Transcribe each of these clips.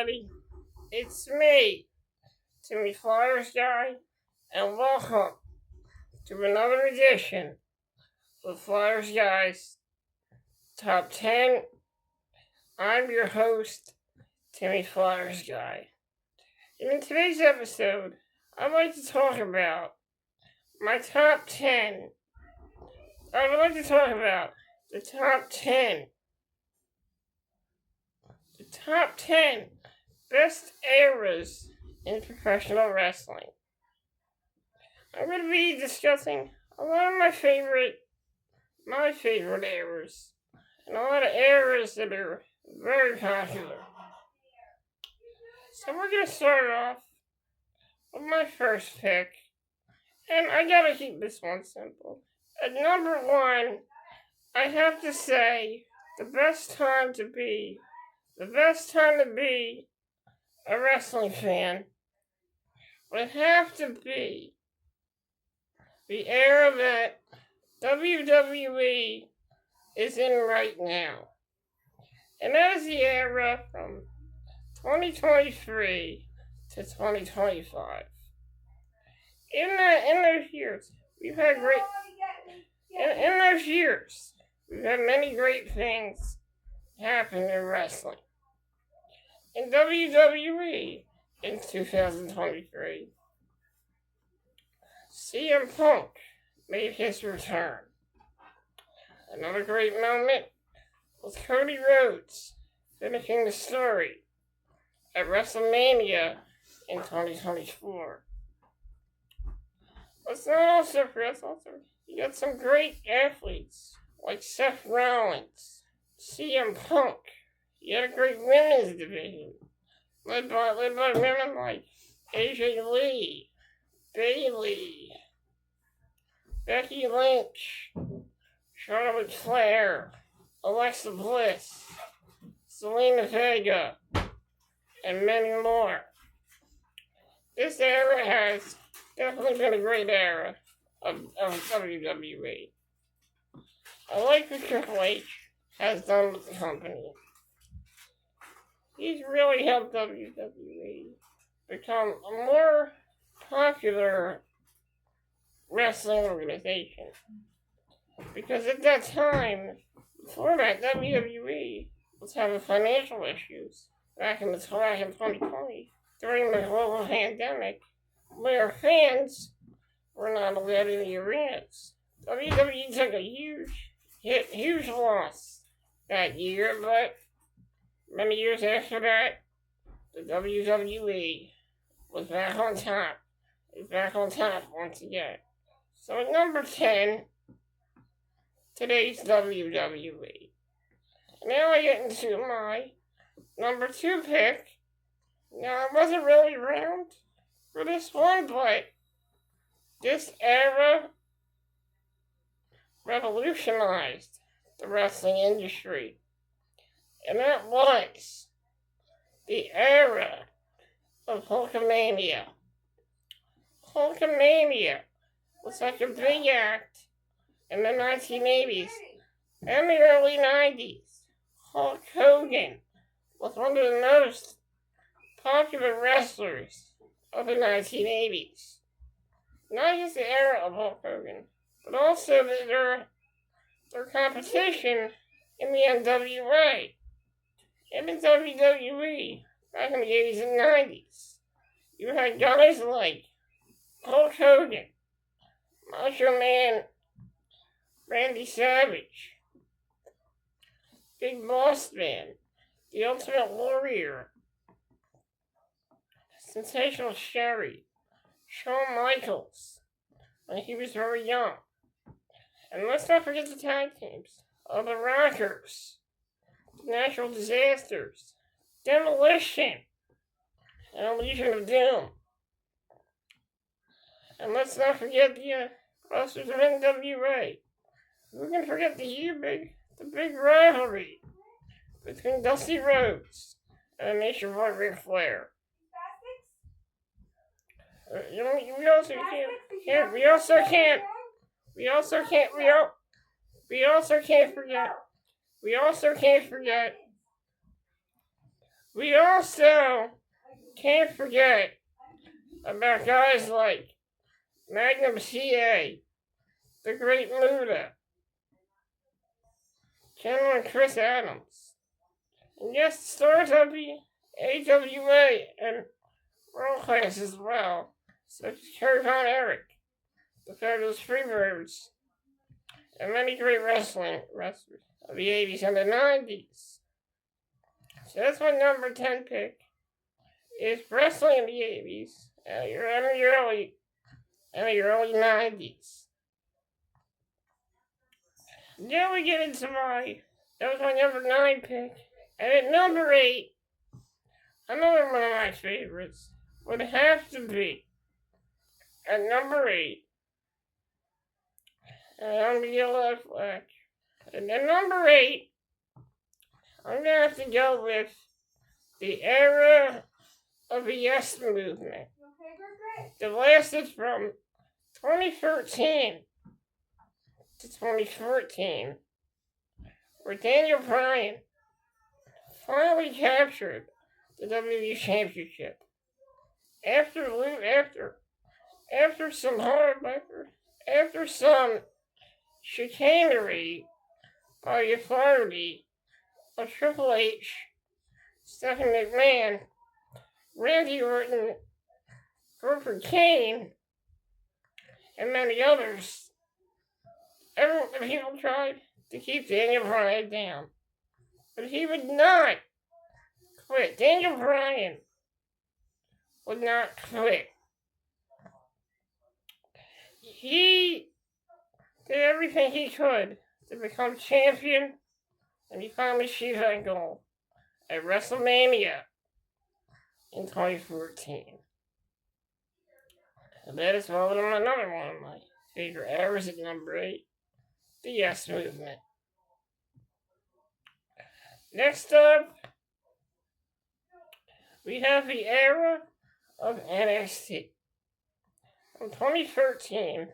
everybody. It's me, Timmy Flyersguys, and welcome to another edition of Flyersguys Top 10. I'm your host, Timmy Flyersguys. In today's episode, I'd like to talk about my top 10. I would like to talk about the top 10 best eras in professional wrestling. I'm going to be discussing a lot of my favorite eras, and a lot of eras that are very popular. So we're going to start off with my first pick, and I gotta keep this one simple. At number one, I have to say the best time to be a wrestling fan would have to be the era that WWE is in right now. And that is the era from 2023 to 2025. In those years, we've had many great things happen in wrestling. In WWE in 2023, CM Punk made his return. Another great moment was Cody Rhodes finishing the story at WrestleMania in 2024. Let's not also forget, you got some great athletes like Seth Rollins, CM Punk. You had a great women's division led by women like AJ Lee, Bayley, Becky Lynch, Charlotte Flair, Alexa Bliss, Selena Vega, and many more. This era has definitely been a great era of WWE. I like what Triple H has done with the company. He's really helped WWE become a more popular wrestling organization. Because at that time, before that, WWE was having financial issues back in 2020 during the global pandemic, where fans were not allowed in the arenas. WWE took a huge loss that year, but many years after that, the WWE was back on top. It's back on top once again. So at number 10, today's WWE. Now I get into my number 2 pick. Now I wasn't really around for this one, but this era revolutionized the wrestling industry. And that was the era of Hulkamania. Hulkamania was such a big act in the 1980s and the early 90s. Hulk Hogan was one of the most popular wrestlers of the 1980s. Not just the era of Hulk Hogan, but also their competition in the NWA. And in WWE, back in the 80s and 90s, you had guys like Hulk Hogan, Macho Man Randy Savage, Big Boss Man, The Ultimate Warrior, Sensational Sherry, Shawn Michaels, when he was very young. And let's not forget the tag teams of the Rockers, the Natural Disasters, Demolition, and Legion of Doom. And let's not forget the wrestlers of NWA. Who can forget the big rivalry between Dusty Rhodes and Nature Boy Ric Flair? We also can't forget We also can't forget about guys like Magnum CA, the Great Muda, General Chris Adams, and yes, stars of the AWA and world class as well, such as Kerry Von Erich, the Fabulous Freebirds, and many great wrestling wrestlers of the 80s and the 90s. So that's my number 10 pick, is wrestling in the 80s, and your early 90s. Now we get into that was my number 9 pick. And at number 8, another one of my favorites would have to be, at number 8, and I'm going to get a lot of flack. And at number 8, I'm going to have to go with the era of the Yes Movement. That lasted from 2013 to 2014, where Daniel Bryan finally captured the WWE Championship after some after some chicanery by the authority of Triple H, Stephanie McMahon, Randy Orton, Cooper Kane, and many others. People tried to keep Daniel Bryan down, but he would not quit. Daniel Bryan would not quit. He did everything he could to become champion, and he finally achieved that goal at WrestleMania in 2014. And that is another one of my favorite eras at number 8, the Yes Movement. Next up, we have the era of NXT. From 2013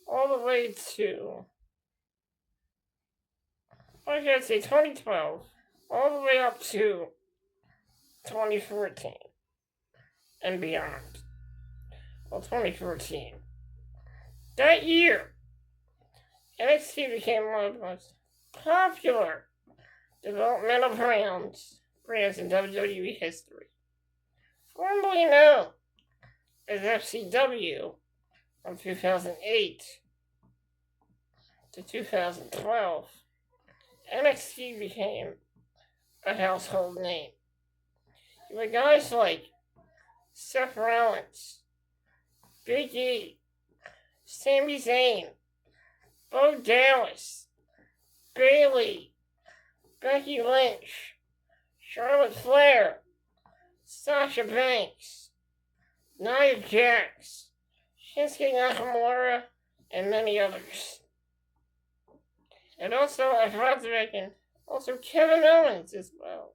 all the way to, I should say 2012, all the way up to 2014 and beyond. Well, 2014. That year, NXT became one of the most popular developmental brands in WWE history. Formerly known as FCW from 2008 to 2012, NXT became a household name. You had guys like Seth Rollins, Big E, Sami Zayn, Bo Dallas, Bayley, Becky Lynch, Charlotte Flair, Sasha Banks, Nia Jax, Shinsuke Nakamura, and many others. And also, I forgot to mention, also Kevin Owens as well.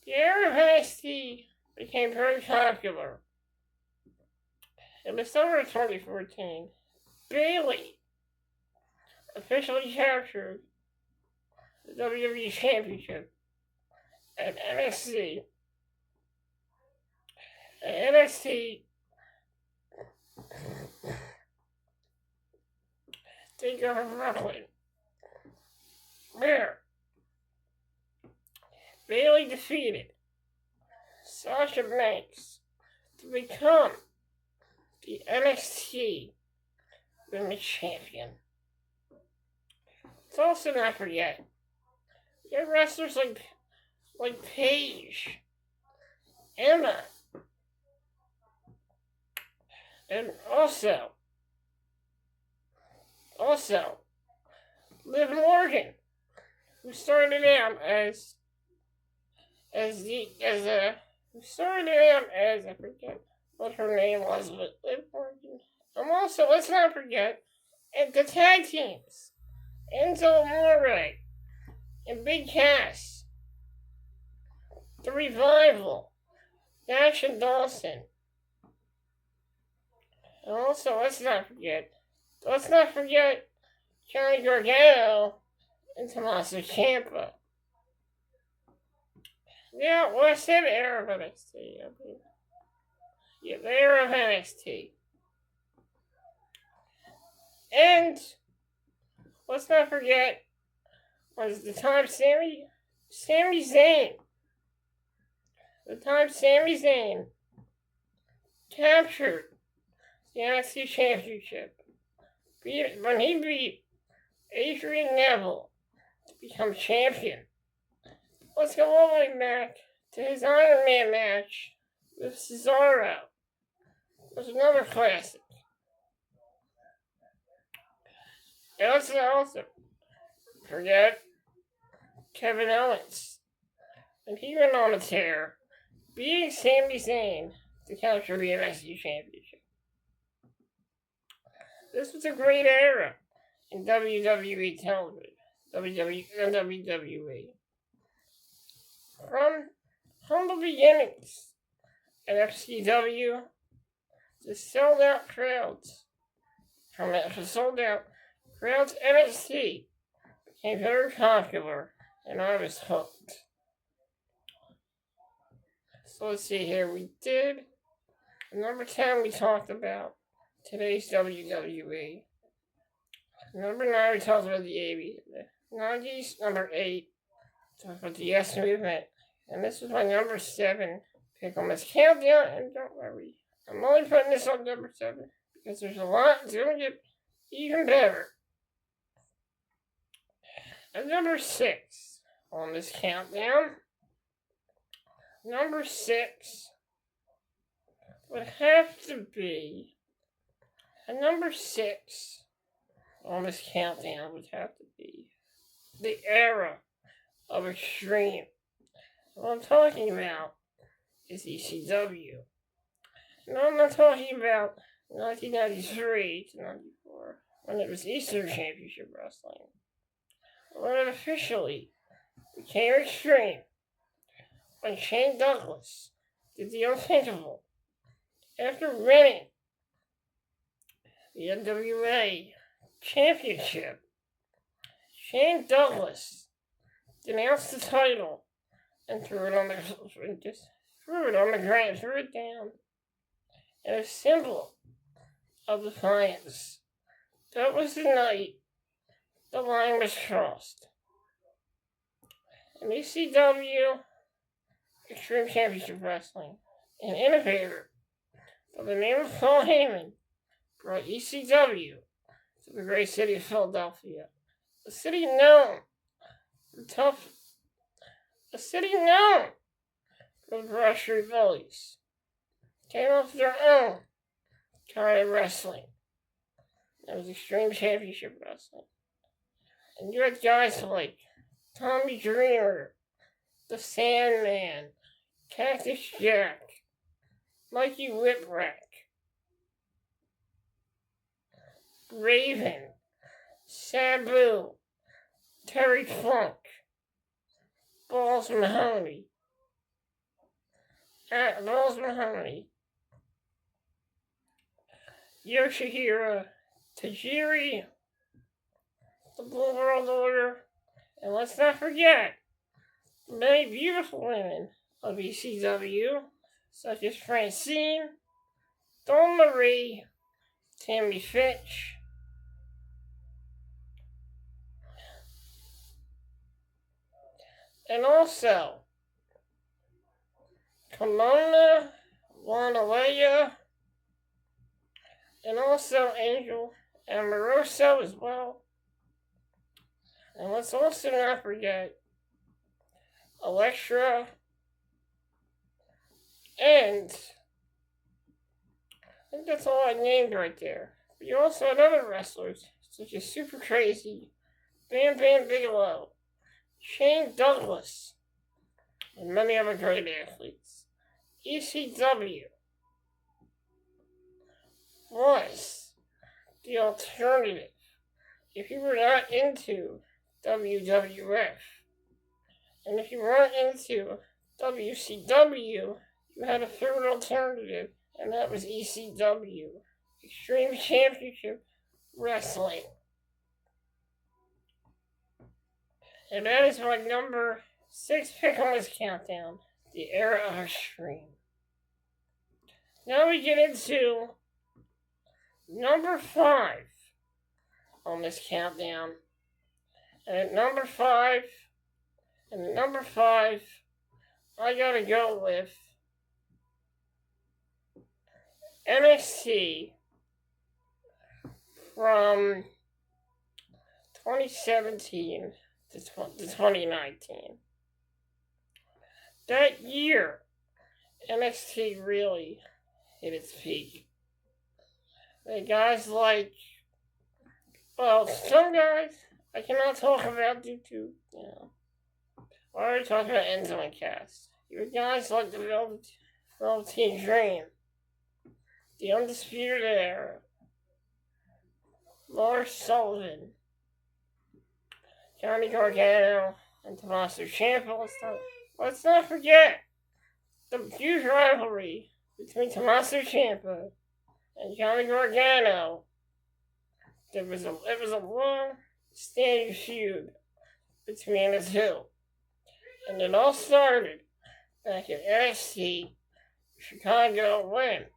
The era of NXT became very popular. In the summer of 2014, Bayley officially captured the WWE Championship at NXT. At NXT TakeOver Brooklyn, where Bayley defeated Sasha Banks to become the NXT Women's Champion. Let's also not forget, we have wrestlers like Paige, Emma, and also Liv Morgan, who started out as I forget what her name was, but Liv Morgan. Also, let's not forget, and the tag teams, Enzo Amore and Big Cass, The Revival, Nash and Dawson. And also, let's not forget Johnny Gargano and Tommaso Ciampa. Yeah, well, I said era of NXT. Yeah, the era of NXT. And let's not forget, was the time Sami Zayn. The time Sami Zayn captured the NXT Championship. When he beat Adrian Neville to become champion. Let's go all the way back to his Iron Man match with Cesaro. It was another classic. And let's not also forget Kevin Owens. And he went on a tear, beating Sami Zayn to capture the NXT Championship. This was a great era in WWE television, WWE. From the beginnings at FCW, to sold out crowds, NXT became very popular, and I was hooked. So let's see here. We did number 10. We talked about today's WWE. Number 9, we talked about the 90s. Number 8, talked about the Yes Movement. And this was my number 7 pick on this countdown. And don't worry, I'm only putting this on number 7 because there's a lot that's going to get even better. And number 6 on this countdown. Number 6 would have to be. And number 6 on this countdown would have to be the era of Extreme. What I'm talking about is ECW. No, I'm not talking about 1993 to 94, when it was Eastern Championship Wrestling. When it officially became Extreme, when Shane Douglas did the unthinkable. After winning the NWA Championship, Shane Douglas denounced the title and threw it down. And a symbol of defiance. That was the night the line was crossed. And ECW Extreme Championship Wrestling, an innovator by the name of Paul Heyman, brought ECW to the great city of Philadelphia. A city known for the brushery bullies. Came off their own kind of wrestling. That was Extreme Championship Wrestling. And you had guys like Tommy Dreamer, The Sandman, Cactus Jack, Mikey Whipwreck, Raven, Sabu, Terry Funk, Balls Mahoney, Yoshihiro Tajiri, the Blue World Order, and let's not forget the many beautiful women of ECW, such as Francine, Dawn Marie, Tammy Fitch, and also Kimona Wanalea, and also Angel Amoroso as well. And let's also not forget Elektra, and I think that's all I named right there. But you also had other wrestlers, such as Super Crazy, Bam Bam Bigelow, Shane Douglas, and many other great athletes. ECW was the alternative if you were not into WWF. And if you weren't into WCW, you had a third alternative, and that was ECW, Extreme Championship Wrestling. And that is my number Sixth pick on this countdown, the era of Extreme. Now we get into number 5 on this countdown. And at number 5, I gotta go with NXT from 2017 to 2019. That year, NXT really hit its peak. The guys like, well, some guys I cannot talk about due to, I already talked about Enzo and Cass. Your guys like the Velveteen Dream, the Undisputed Era, Lars Sullivan, Johnny Gargano, and Tommaso Ciampa. Let's not forget the huge rivalry between Tommaso Ciampa and Johnny Gargano. It was a long-standing feud between the two. And it all started back in NXT Chicago when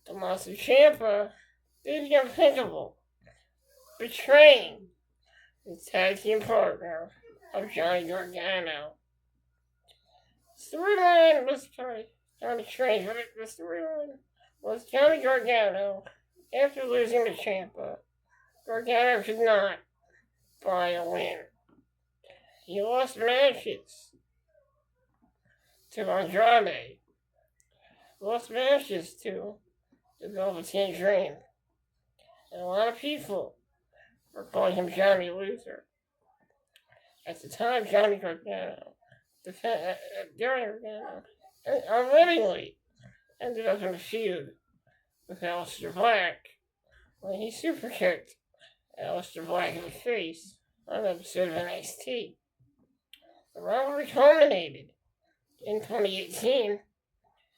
Tommaso Ciampa did the unthinkable, betraying his tag team partner of Johnny Gargano. The storyline was kind of strange, but the storyline was Johnny Gargano, after losing to Ciampa, Gargano could not buy a win. He lost matches to Andrade, lost matches to the Velveteen Dream, and a lot of people were calling him Johnny Loser. At the time, Johnny Gargano unwittingly ended up in a feud with Aleister Black when he super kicked Aleister Black in the face on an episode of NXT. The rivalry culminated in 2018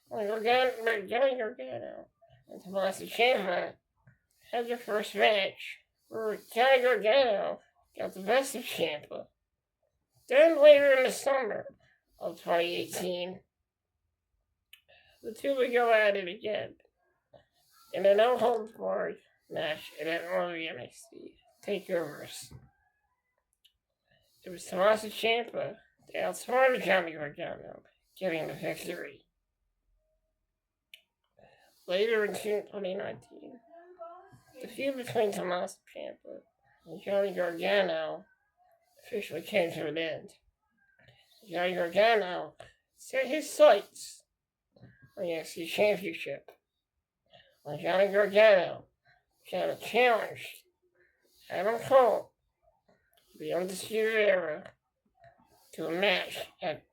when Johnny Gargano and Tommaso Ciampa had their first match, where Johnny Gargano got the best of Ciampa. Then later in the summer of 2018, the two would go at it again in a no-holds-barred match at one of the NXT takeovers. It was Tommaso Ciampa that outsmarted Johnny Gargano, getting the victory. Later in 2019, the feud between Tommaso Ciampa and Johnny Gargano officially came to an end. Johnny Gargano set his sights on the NXT Championship when Johnny Gargano challenged Adam Cole, the Undisputed Era, to a match at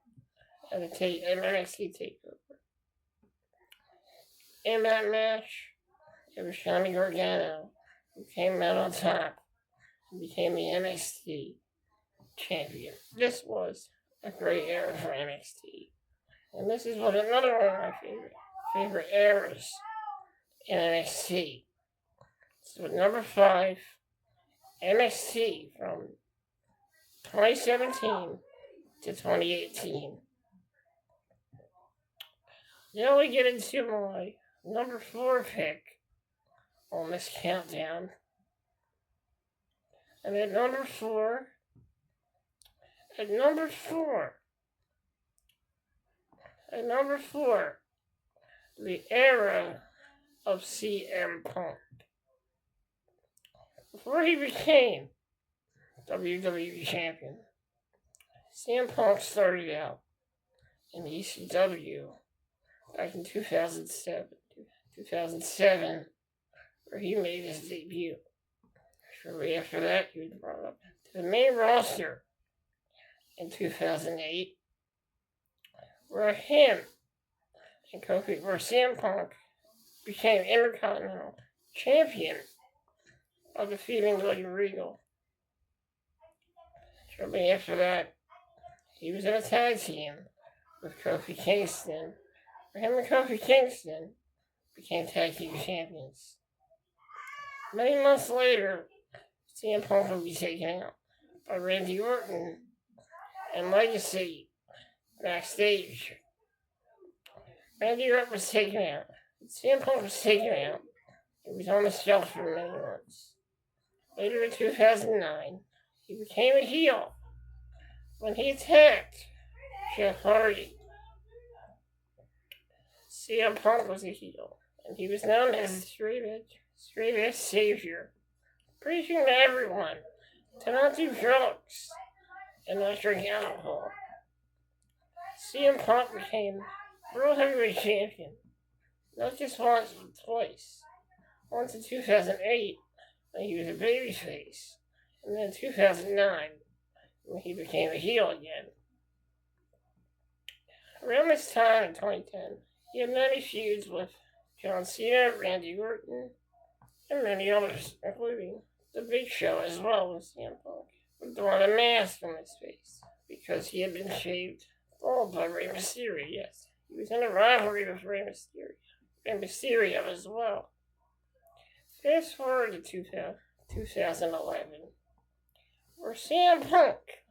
an NXT takeover. In that match, it was Johnny Gargano who came out on top and became the NXT champion. This was a great era for NXT. And this is another one of my favorite eras in NXT. So number 5, NXT from 2017 to 2018. Now we get into my number 4 pick on this countdown. And at number 4, the era of CM Punk. Before he became WWE champion, CM Punk started out in ECW back in 2007, where he made his debut. Shortly after that, he was brought up to the main roster in 2008, where CM Punk became Intercontinental Champion by defeating William Regal. Shortly after that, he was in a tag team with Kofi Kingston, where him and Kofi Kingston became tag team champions. Many months later, CM Punk would be taken out by Randy Orton and Legacy backstage. Randy Orton was taken out. CM Punk was taken out. He was on the shelf for many months. Later in 2009, he became a heel when he attacked Jeff Hardy. CM Punk was a heel, and he was known as the straight edge savior, preaching to everyone to not do drugs and not drink alcohol. CM Punk became World Heavyweight Champion, not just once but twice. Once in 2008, when he was a babyface, and then 2009, when he became a heel again. Around this time in 2010, he had many feuds with John Cena, Randy Orton, and many others, including The Big Show as well with CM Punk, with throwing a mask on his face because he had been shaved bald by Rey Mysterio. Yes, he was in a rivalry with Rey Mysterio as well. Fast forward to 2011, where CM Punk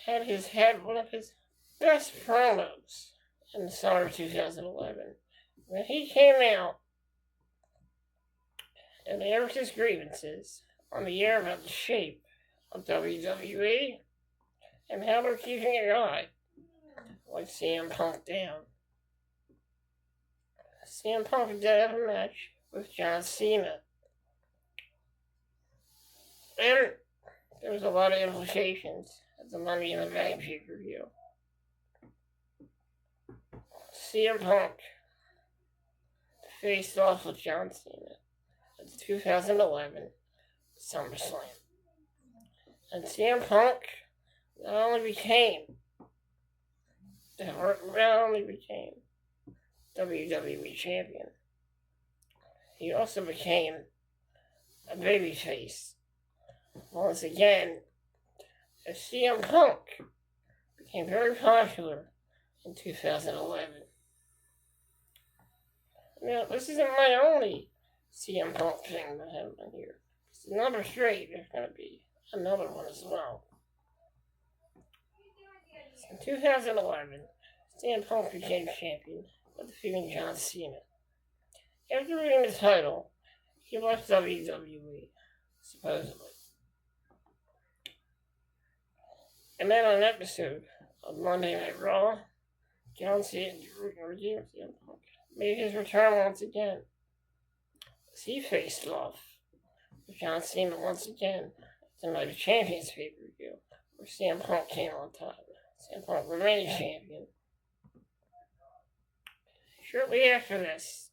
had one of his best promos in the summer of 2011, when he came out and aired his grievances on the air about the shape of WWE and how they're keeping a guy like CM Punk down. CM Punk did have a match with John Cena, and there was a lot of implications at the Money in the Bank pay-per-view. CM Punk faced off with John Cena at the 2011 SummerSlam. And CM Punk not only became WWE champion, he also became a babyface once again, as CM Punk became very popular in 2011. Now, this isn't my only CM Punk thing that happened here. It's number 3, there's going to be another one as well. In 2011, CM Punk became champion by defeating John Cena. After winning the title, he left WWE, supposedly. And then on an episode of Monday Night Raw, John Cena made his return once again, as he faced off with John Cena once again at the Night of Champions pay-per-view, where CM Punk came on top. CM Punk remained champion. Shortly after this,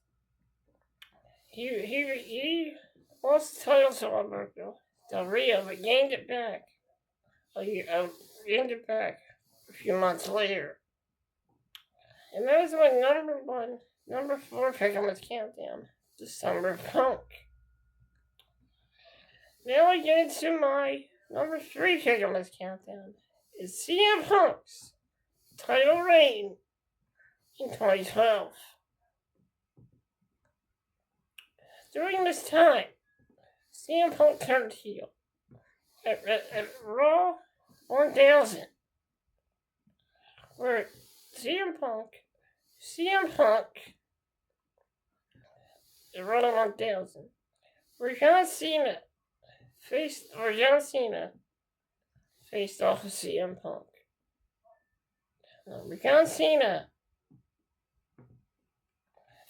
he lost the title to Alberto Del Rio, but gained it back a few months later. And that was my number 4 pick on this countdown, the Summer of Punk. Now I get into my number 3 pick on this countdown, is CM Punk's title reign in 2012. During this time, CM Punk turned heel at Raw 1000, where CM Punk, at Raw 1000, where John Cena faced off with CM Punk. Where John Cena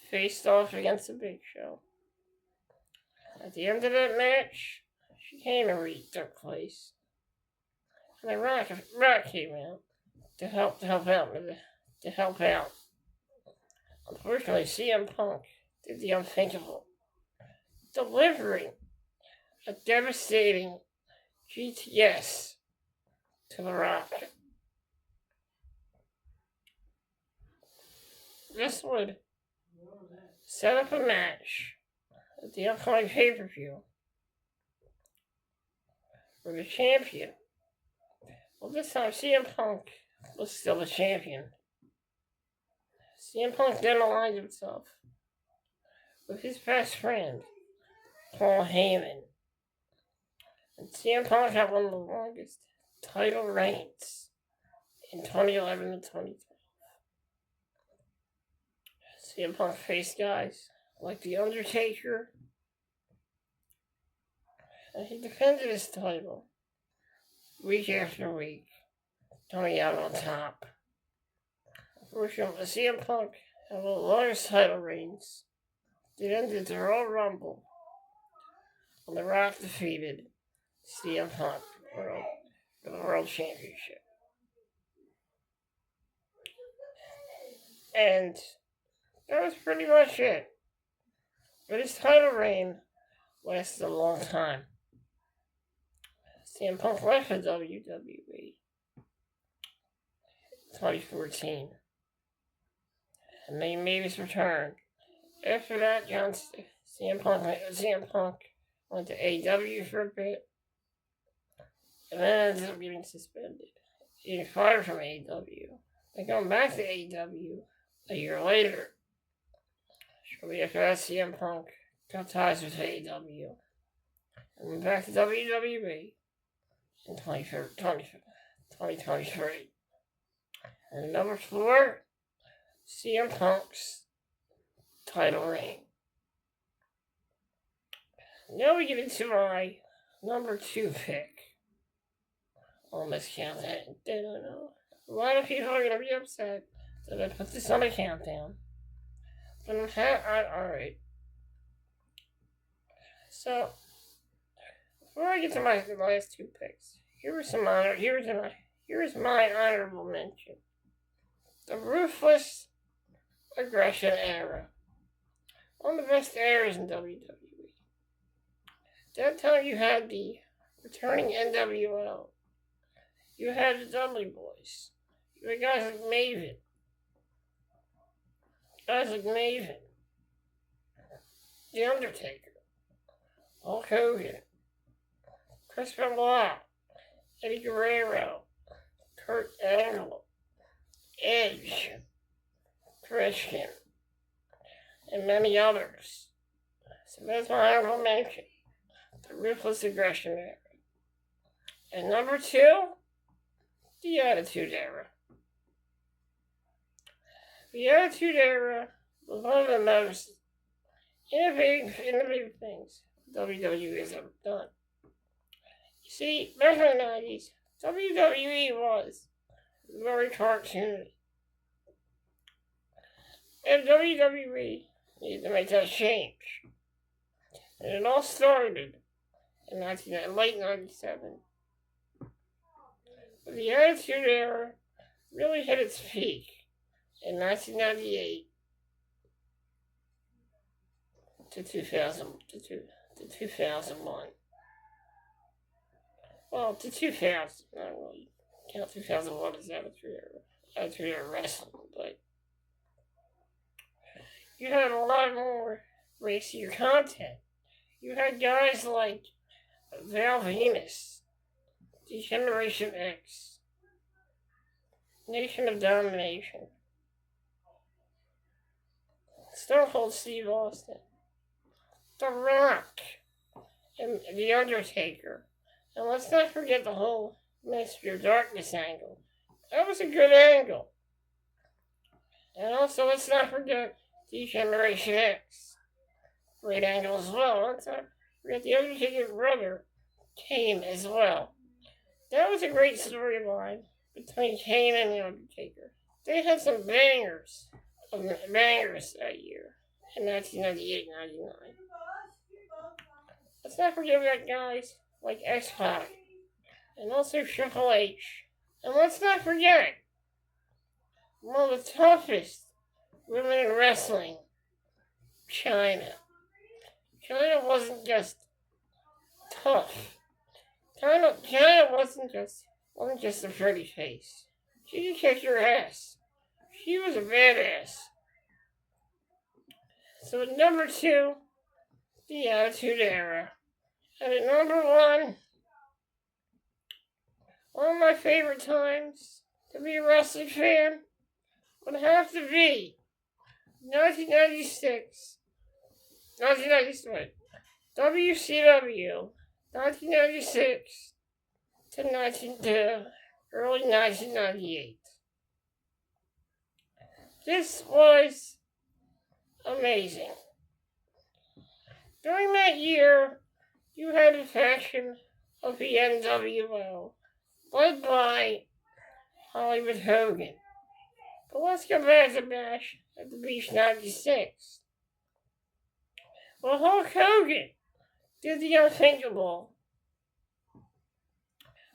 faced off against the Big Show. At the end of that match, chicane took place. And then Rock came out to help out. Unfortunately, CM Punk did the unthinkable, delivering a devastating GTS to The Rock. This would set up a match at the upcoming pay-per-view for the champion. Well, this time CM Punk was still the champion. CM Punk then aligned himself with his best friend, Paul Heyman. And CM Punk had one of the longest title reigns in 2011 and 2012. CM Punk faced guys like The Undertaker, and he defended his title week after week, coming out on top. Unfortunately, CM Punk had the longest title reigns. It ended the Royal Rumble when The Rock defeated CM Punk for the World Championship. And that was pretty much it. But his title reign lasted a long time. CM Punk left the WWE in 2014. And they made his return. After that, CM Punk went to AEW for a bit. And then ended up getting suspended. Getting fired from AEW. Then going back to AEW a year later. Shortly after that, CM Punk cut ties with AEW and went back to WWE in 2023. And number 4, CM Punk's title reign. Now we get into my number 2 pick on this countdown. I don't know. A lot of people are going to be upset that I put this on a countdown. But alright. So, before I get to my last 2 picks, here's my honorable mention. The Ruthless Aggression era. One of the best eras in WWE. That time you had the returning NWO. You had the Dudley Boys. You had guys like Maven. The Undertaker. Hulk Hogan. Chris Benoit. Eddie Guerrero. Kurt Angle. Edge. Christian. And many others. So that's my honorable mention. The Ruthless Aggression era. And number 2, the Attitude Era. The Attitude Era was one of the most innovative things WWE has ever done. You see, back in the 90s, WWE was very cartoony. And WWE needed to make that change. And it all started in late 97. But the Attitude Era really hit its peak in 1998 to 2001. Well, to 2000. I don't really count 2001 as Attitude Era wrestling, but you had a lot more racier content. You had guys like Val Venus, Generation X, Nation of Domination, Stone Cold Steve Austin, The Rock, and The Undertaker. And let's not forget the whole Ministry of Darkness angle. That was a good angle. And also, let's not forget Generation X. Great angle as well. Let's not forget the Undertaker's brother, Kane, as well. That was a great storyline between Kane and the Undertaker. They had some bangers that year in 1998-99. Let's not forget about guys like X-Pac and also Triple H. And let's not forget one of the toughest women in wrestling, China. China wasn't just tough. China wasn't just a pretty face. She could kick your ass. She was a badass. So at number 2, the Attitude Era. And at number 1 of my favorite times to be a wrestling fan would have to be 1997, WCW, 1996 to early 1998. This was amazing. During that year, you had a faction of the NWO, led by Hollywood Hogan. But let's go back to Bash at the Beach 96. Well, Hulk Hogan did the unthinkable.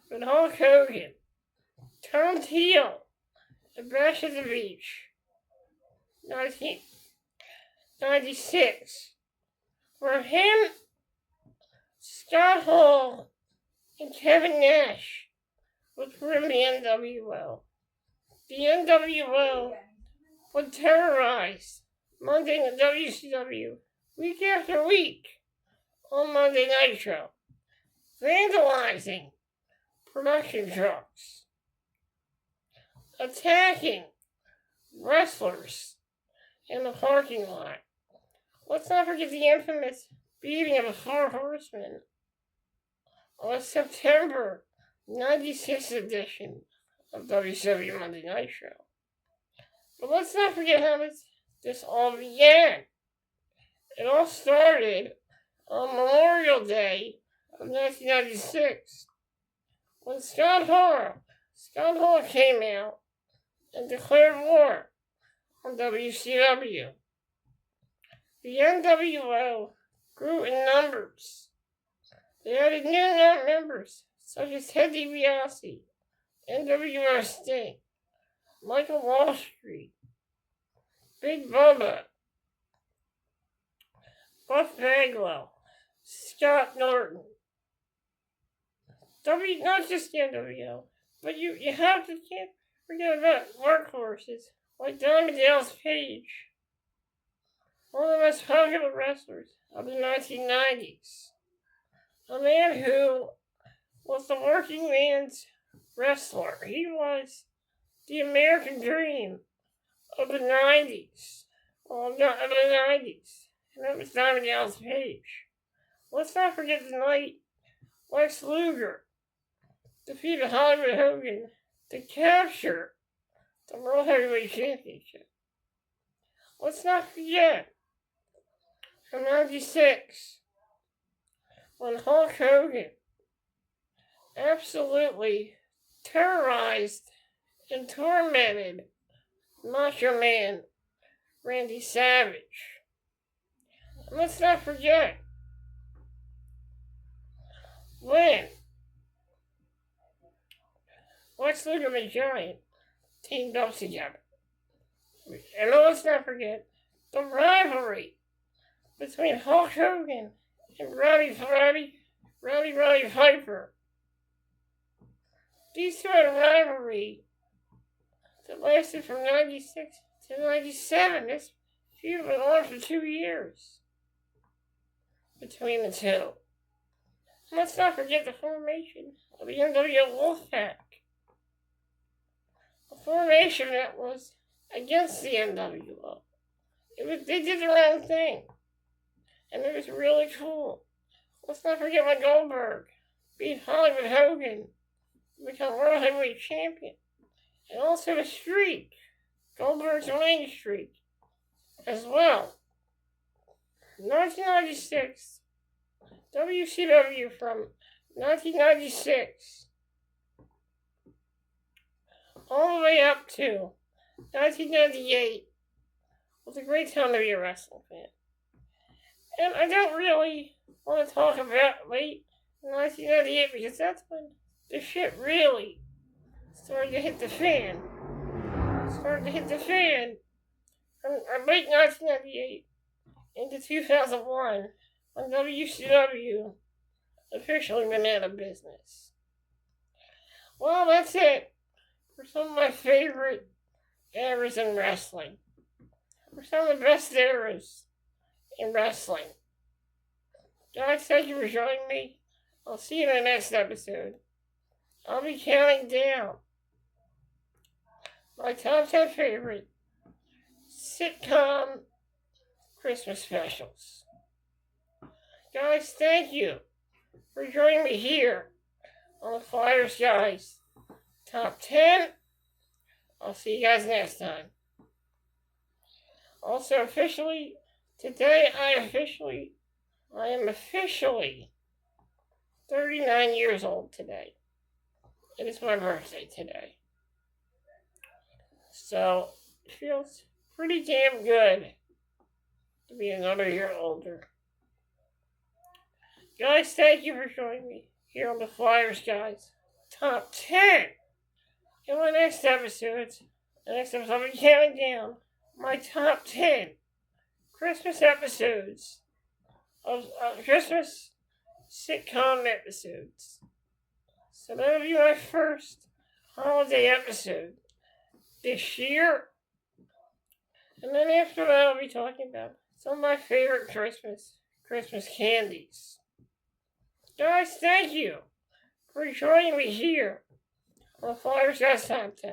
When Hulk Hogan turned heel at Bash at the Beach 1996, where him, Scott Hall, and Kevin Nash would form the NWO. The NWO would terrorize Monday Night WCW week after week on Monday Nitro, vandalizing production trucks, attacking wrestlers in the parking lot. Let's not forget the infamous beating of the Four Horsemen on September 96 edition of WCW Monday Nitro. But let's not forget how this all began. It all started on Memorial Day of 1996 when Scott Hall came out and declared war on WCW. The NWO grew in numbers. They added new members such as Ted DiBiase, NWO Sting, Michael Wall Street, Big Bubba, Buff Bagwell, Scott Norton. Not just the NWO, but you can't forget about workhorses like Diamond Dallas Page, one of the most popular wrestlers of the 1990s. A man who was the working man's wrestler. He was the American dream of the 90s. Well, not of the 90s. And that was Diamond Dallas Page. Let's not forget the night Lex Luger defeated Hollywood Hogan to capture the World Heavyweight Championship. Let's not forget from 96 when Hulk Hogan absolutely terrorized and tormented Macho Man Randy Savage. And let's not forget when Lex Luger and the Giant teamed up together. And let's not forget the rivalry between Hulk Hogan and Roddy Piper. These two had a rivalry that lasted from 96 to 97. This feud went on for 2 years between the two. And let's not forget the formation of the NWO Wolfpack. A formation that was against the NWO. They did their own thing. And it was really cool. Let's not forget when Goldberg beat Hollywood Hogan to become World Heavyweight Champion. And also a streak. Goldberg's winning streak as well. 1996. WCW from 1996 all the way up to 1998 was a great time to be a wrestling fan. And I don't really want to talk about late 1998 because that's when the shit really started to hit the fan. From late 1998 into 2001 when WCW officially went out of business. Well, that's it for some of my favorite eras in wrestling. For some of the best eras in wrestling. Guys, thank you for joining me. I'll see you in the next episode. I'll be counting down my top 10 favorite sitcom Christmas specials. Guys, thank you for joining me here on the Flyersguys top 10. I'll see you guys next time. Also, officially, today I am officially 39 years old today. It is my birthday today. So, it feels pretty damn good to be another year older. Guys, thank you for joining me here on the Flyersguys Top 10. In my next episode, I'll be counting down my top 10 Christmas episodes of Christmas sitcom episodes. So that'll be my first holiday episode this year. And then after that, I'll be talking about some of my favorite Christmas candies. Guys, thank you for joining me here on the Flyersguys Top 10.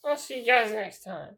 I'll see you guys next time.